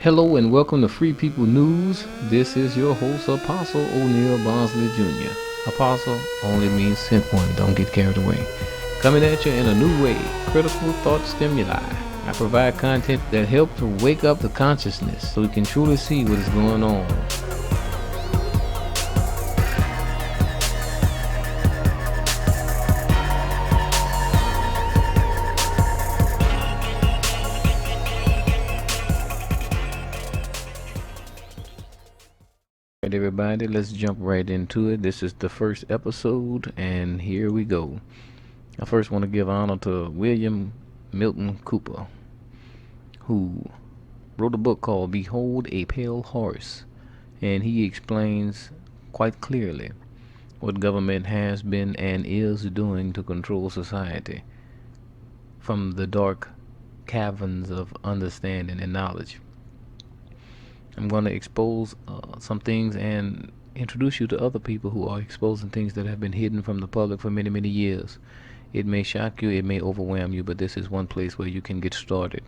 Hello and welcome to Free People News. This is your host, Apostle O'Neal Bonsley Jr. Apostle only means sent one. Don't get carried away. Coming at you in a new way, critical thought stimuli. I provide content that helps to wake up the consciousness so we can truly see what is going on. Alright, everybody, let's jump right into it. This is the first episode, and here we go. I first want to give honor to William Milton Cooper, who wrote a book called Behold a Pale Horse, and he explains quite clearly what government has been and is doing to control society from the dark caverns of understanding and knowledge. I'm going to expose some things and introduce you to other people who are exposing things that have been hidden from the public for many, many years. It may shock you, it may overwhelm you, but this is one place where you can get started.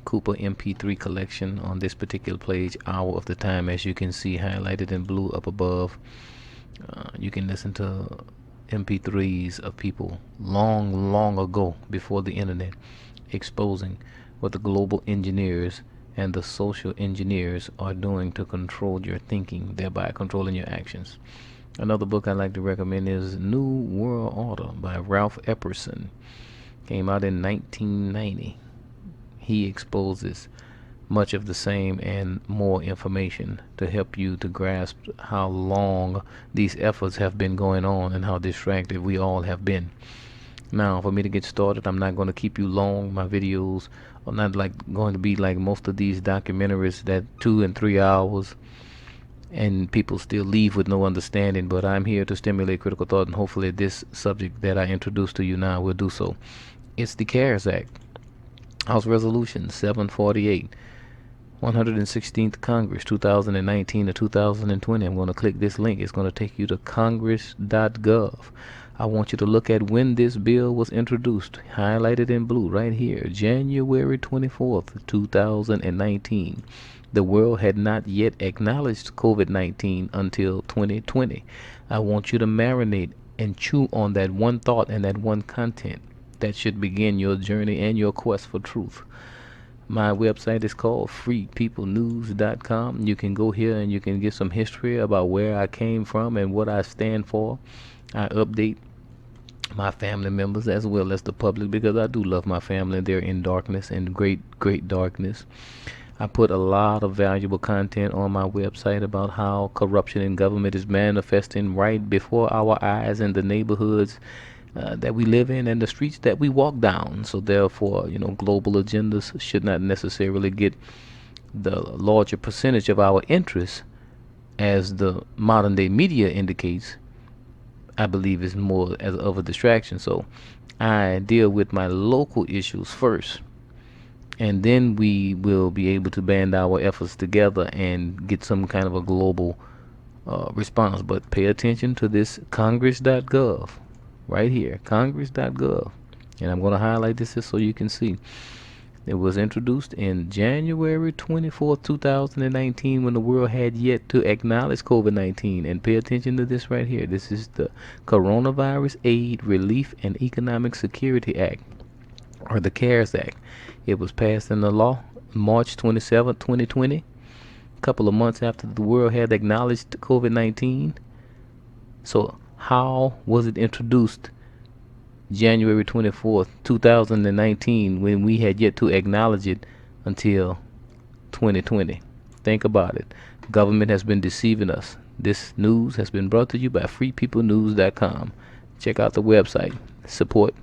Cooper MP3 collection on this particular page, Hour of the Time, as you can see highlighted in blue up above. You can listen to MP3s of people long, long ago, before the internet, exposing what the global engineers and the social engineers are doing to control your thinking, thereby controlling your actions. Another book I like to recommend is New World Order by Ralph Epperson. Came out in 1990. He exposes much of the same and more information to help you to grasp how long these efforts have been going on and how distracted we all have been. Now, for me to get started, I'm not going to keep you long. My videos are not going to be like most of these documentaries that 2 and 3 hours and people still leave with no understanding, but I'm here to stimulate critical thought, and hopefully this subject that I introduce to you now will do so. It's the CARES Act, House Resolution 748, 116th Congress, 2019 to 2020. I'm going to click this link. It's going to take you to congress.gov. I want you to look at when this bill was introduced, highlighted in blue right here, January 24th, 2019. The world had not yet acknowledged COVID-19 until 2020. I want you to marinate and chew on that one thought and that one content that should begin your journey and your quest for truth. My website is called freepeoplenews.com. You can go here and you can get some history about where I came from and what I stand for. I update my family members as well as the public because I do love my family. They're in darkness and great darkness. I put a lot of valuable content on my website about how corruption in government is manifesting right before our eyes in the neighborhoods that we live in and the streets that we walk down. So therefore, global agendas should not necessarily get the larger percentage of our interests as the modern day media indicates. I believe is more as of a distraction. So I deal with my local issues first, and then we will be able to band our efforts together and get some kind of a global response. But pay attention to this congress.gov right here, congress.gov, and I'm going to highlight this so you can see. It was introduced in January 24th, 2019, when the world had yet to acknowledge COVID-19. And pay attention to this right here. This is the Coronavirus Aid, Relief, and Economic Security Act, or the CARES Act. It was passed into law March 27th, 2020, a couple of months after the world had acknowledged COVID-19. So how was it introduced January 24th, 2019, when we had yet to acknowledge it until 2020? Think about it. Government has been deceiving us. This news has been brought to you by freepeoplenews.com. Check out the website. Support